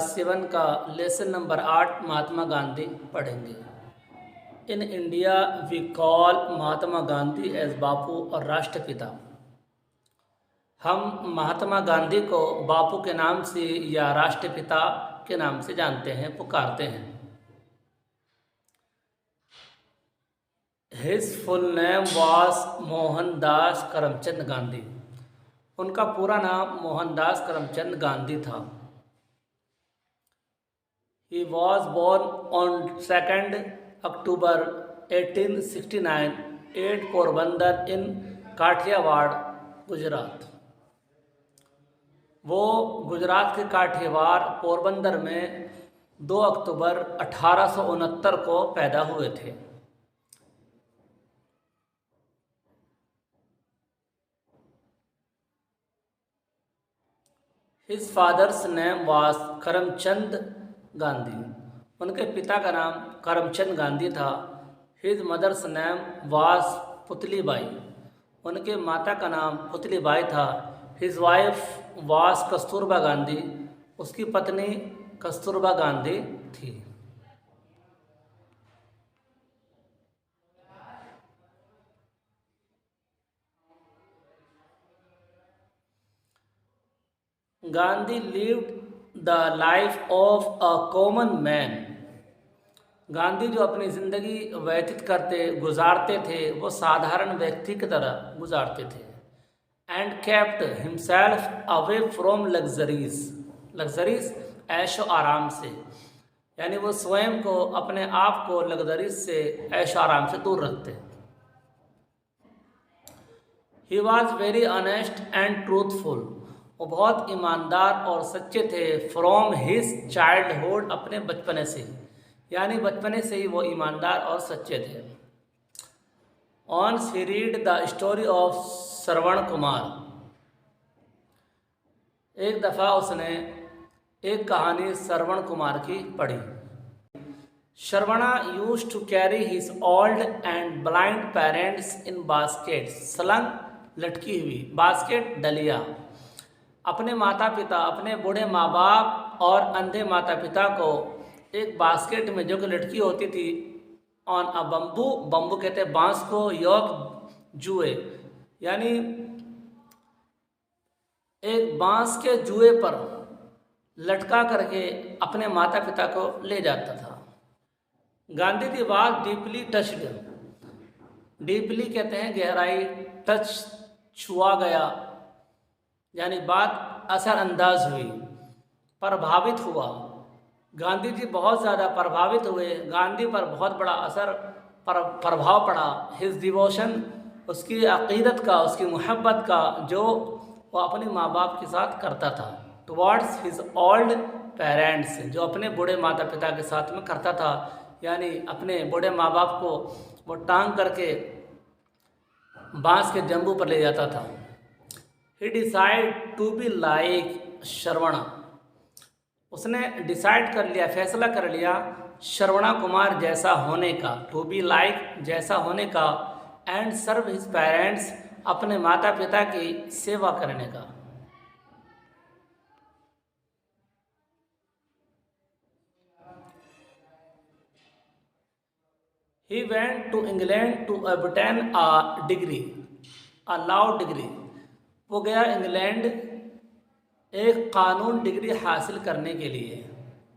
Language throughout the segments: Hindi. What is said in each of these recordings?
क्लास 7 का लेसन नंबर 8 महात्मा गांधी पढ़ेंगे। In India we call Mahatma Gandhi as Bapu और राष्ट्रपिता। हम महात्मा गांधी को बापू के नाम से या राष्ट्रपिता के नाम से जानते हैं, पुकारते हैं। His full name was Mohandas Karamchand Gandhi. उनका पूरा नाम मोहनदास करमचंद गांधी था। He was born on 2nd October 1869 at Porbandar इन काठियावाड़, गुजरात। वो गुजरात के काठियावाड़ पोरबंदर में 2 अक्टूबर 1869 को पैदा हुए थे। His father's name was Karamchand Gandhi. उनके पिता का नाम करमचंद गांधी था। His mother's name was Putlibai. उनके माता का नाम पुतलीबाई था। His wife was Kasturba Gandhi. उसकी पत्नी कस्तूरबा गांधी थी। Gandhi lived the life of a common man। Gandhi जो अपनी ज़िंदगी व्यतीत गुजारते थे वो साधारण व्यक्ति की तरह गुजारते थे। And kept himself away from luxuries ऐशो आराम से, यानी वो स्वयं को अपने आप को लग्जरीज से ऐशो आराम से दूर रखते। He was very honest and truthful. वो बहुत ईमानदार और सच्चे थे। फ्रॉम हिज चाइल्डहुड, अपने बचपने से, यानी बचपने से ही वो ईमानदार और सच्चे थे। Once he read the story of Shravan Kumar. एक दफ़ा उसने एक कहानी श्रवण कुमार की पढ़ी। Shravana used to carry his old and blind parents in baskets, सलंग लटकी हुई, बास्केट डलिया। अपने माता पिता, अपने बूढ़े माँ बाप और अंधे माता पिता को एक बास्केट में, जो कि लटकी होती थी, ऑन अ बम्बू, बम्बू कहते हैं बांस को, योग जुए, यानी एक बांस के जुए पर लटका करके अपने माता पिता को ले जाता था। Gandhi ji was deeply touched. Deeply कहते हैं गहराई, टच छुआ गया, यानी बात असरअंदाज हुई, प्रभावित हुआ। गांधी जी बहुत ज़्यादा प्रभावित हुए। गांधी पर बहुत बड़ा प्रभाव पड़ा। हिज डिवोशन, उसकी अक़ीदत का, उसकी मोहब्बत का, जो वो अपने माँ बाप के साथ करता था। टुवर्ड्स हिज ओल्ड पेरेंट्स, जो अपने बूढ़े माता पिता के साथ में करता था, यानी अपने बूढ़े माँ बाप को वो टांग करके बांस के जंबू पर ले जाता था। He decided to be like श्रवणा। उसने डिसाइड कर लिया, फैसला कर लिया श्रवणा कुमार जैसा होने का, टू बी लाइक जैसा होने का, एंड सर्व हिज पेरेंट्स, अपने माता पिता की सेवा करने का। He went to England to obtain a degree, a law degree। वो गया इंग्लैंड एक कानून डिग्री हासिल करने के लिए।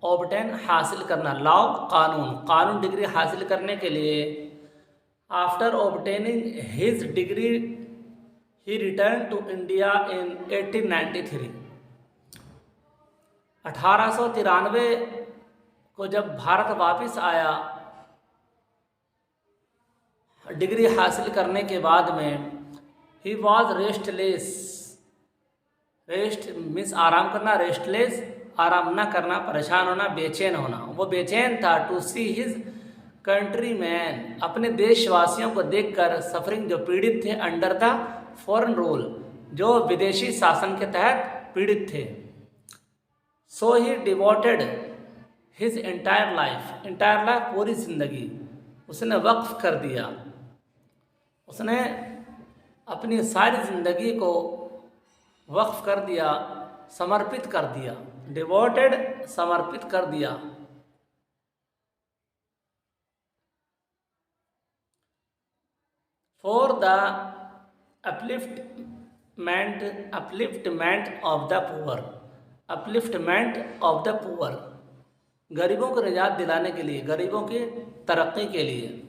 ऑब्टेन हासिल करना, लॉ कानून, कानून डिग्री हासिल करने के लिए। After obtaining his degree he return to India in 1893। 1893 को जब भारत वापस आया डिग्री हासिल करने के बाद में, he was restless. Rest means आराम करना, रेस्टलेस आराम ना करना, परेशान होना, बेचैन होना। वो बेचैन था to see his countryman, अपने देशवासियों को देखकर, सफरिंग, जो पीड़ित थे, अंडर द फॉरेन रूल, जो विदेशी शासन के तहत पीड़ित थे। सो ही डिवोटेड हिज एंटायर लाइफ, पूरी जिंदगी उसने वक्फ कर दिया। उसने अपनी सारी ज़िंदगी को वक्फ कर दिया, समर्पित कर दिया, डिवोटेड समर्पित कर दिया, for the upliftment of the poor, upliftment of the poor, गरीबों को निजात दिलाने के लिए, गरीबों की तरक्की के लिए।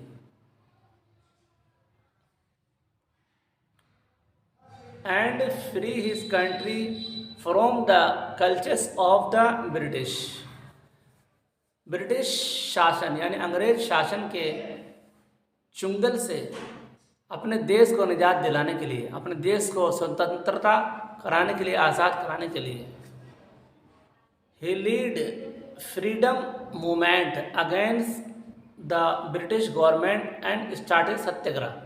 And free his country from the cultures of the British, British शासन यानी अंग्रेज शासन के चुंगल से अपने देश को निजात दिलाने के लिए, अपने देश को स्वतंत्रता कराने के लिए, आज़ाद कराने के लिए। He lead freedom movement against the British government and started satyagraha,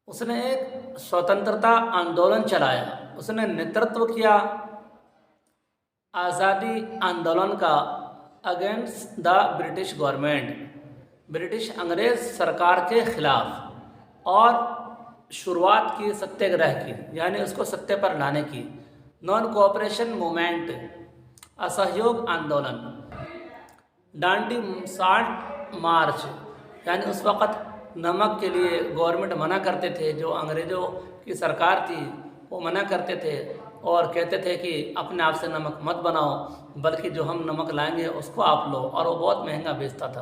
उसने एक स्वतंत्रता आंदोलन चलाया, उसने नेतृत्व किया आज़ादी आंदोलन का against the British government, British अंग्रेज सरकार के खिलाफ, और शुरुआत की सत्याग्रह की, यानी उसको सत्य पर लाने की। नॉन कोऑपरेशन मूवमेंट, असहयोग आंदोलन। डांडी साल्ट मार्च, यानी उस वक़्त नमक के लिए गवर्नमेंट मना करते थे, जो अंग्रेज़ों की सरकार थी वो मना करते थे और कहते थे कि अपने आप से नमक मत बनाओ, बल्कि जो हम नमक लाएंगे उसको आप लो, और वो बहुत महंगा बेचता था।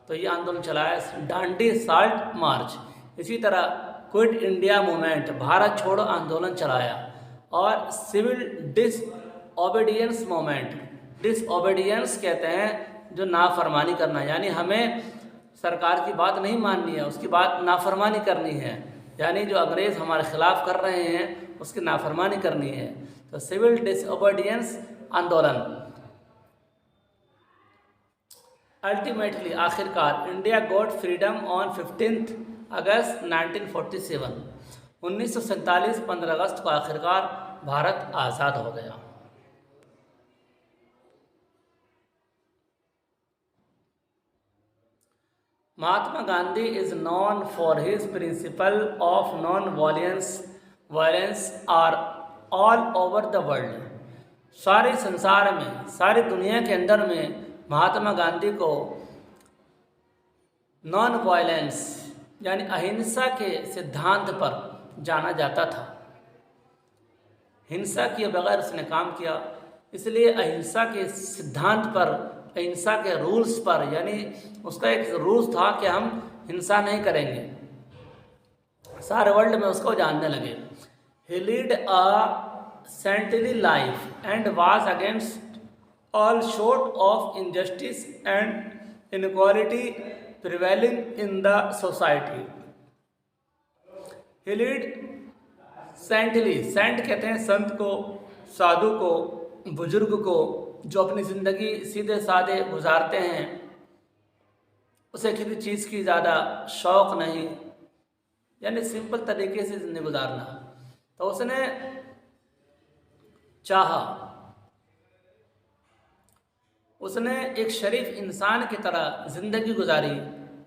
तो ये आंदोलन चलाया डांडी साल्ट मार्च। इसी तरह क्विट इंडिया मूवमेंट, भारत छोड़ो आंदोलन चलाया, और सिविल डिसओबीडियंस मूवमेंट, डिसओबीडियंस कहते हैं जो नाफरमानी करना, यानी हमें सरकार की बात नहीं माननी है, उसकी बात नाफरमानी करनी है, यानी जो अंग्रेज़ हमारे खिलाफ कर रहे हैं उसकी नाफरमानी करनी है। तो सिविल डिसओबीडियंस आंदोलन। अल्टीमेटली, आखिरकार, India got freedom on 15 August 1947, 1947 15 अगस्त को आखिरकार भारत आज़ाद हो गया। Mahatma Gandhi is known for his principle of non violence are all over the world, सारे संसार में, सारी दुनिया के अंदर में महात्मा गांधी को नॉन वायलेंस यानी अहिंसा के सिद्धांत पर जाना जाता था। हिंसा किए बगैर उसने काम किया, इसलिए अहिंसा के सिद्धांत पर, अहिंसा के रूल्स पर, यानी उसका एक रूल्स था कि हम हिंसा नहीं करेंगे, सारे वर्ल्ड में उसको जानने लगे। He lead a saintly life and was against all short of injustice and inequality prevailing in the society. He led saintly, saint कहते हैं संत को, साधु को, बुजुर्ग को, जो अपनी ज़िंदगी सीधे साधे गुजारते हैं, उसे किसी चीज़ की ज़्यादा शौक़ नहीं, यानी सिंपल तरीके से ज़िंदगी गुजारना। तो उसने चाहा, उसने एक शरीफ इंसान की तरह ज़िंदगी गुजारी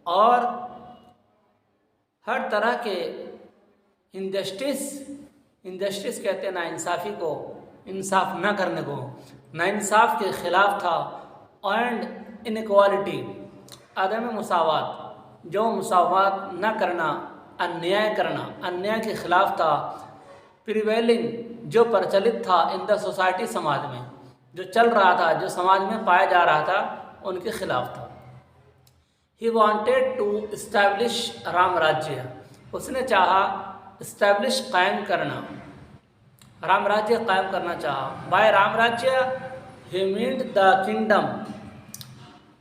और हर तरह के इंजस्टिस कहते हैं नाइंसाफ़ी को, इंसाफ न करने को, नाइंसाफ़ के ख़िलाफ़ था। एंड इनक्वालिटी, आदम मुसावात, जो मुसावात न करना, अन्याय करना, अन्याय के ख़िलाफ़ था। प्रिवेलिंग, जो प्रचलित था इन द सोसाइटी, समाज में जो चल रहा था, जो समाज में पाया जा रहा था, उनके खिलाफ था। He wanted to establish Ram Rajya, उसने चाहा इस्टेब्लिश कायम करना, राम राज्य कायम करना चाहा। बाय राम राज्य ही मीन्ड द किंगडम,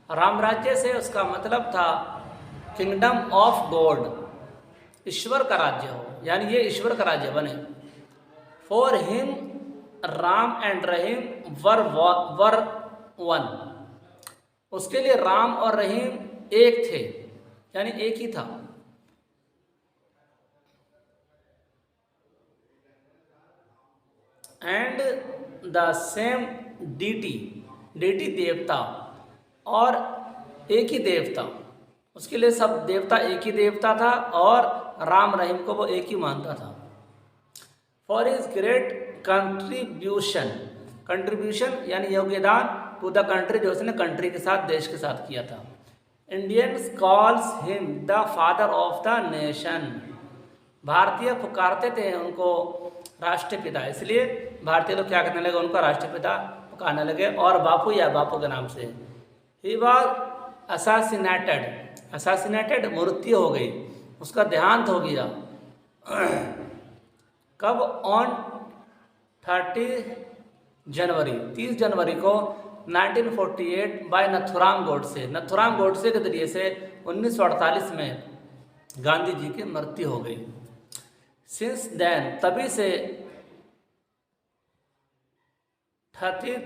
राम राज्य से उसका मतलब था किंगडम ऑफ गॉड, ईश्वर का राज्य हो, यानी ये ईश्वर का राज्य बने। For him Ram and Rahim were one, उसके लिए राम और रहीम एक थे, यानी एक ही था। And the same deity, deity देवता, और एक ही देवता, उसके लिए सब देवता एक ही देवता था, और राम रहीम को वो एक ही मानता था। For his great contribution, contribution यानी योगदान टू द कंट्री, जो उसने कंट्री के साथ, देश के साथ किया था। Indians calls him the father of the nation, भारतीय पुकारते थे उनको राष्ट्रपिता, इसलिए भारतीय लोग क्या करने लगे, उनको राष्ट्रपिता पुकारने लगे, और बापू या बापू के नाम से। ही वॉज असासिनेटेड, असासिनेटेड मृत्यु हो गई, उसका देहांत हो गया। कब? ऑन 30 जनवरी, 30 जनवरी को 1948 बाय नथुराम गोडसे, नथुराम गोडसे के जरिए से 1948 में गांधी जी की मृत्यु हो गई। सिंस देन, तभी से 30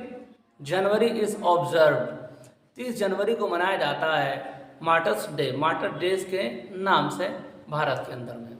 जनवरी इज ऑब्जर्व्ड, 30 जनवरी को मनाया जाता है मार्टर्स डे, मार्टर डेज के नाम से भारत के अंदर में।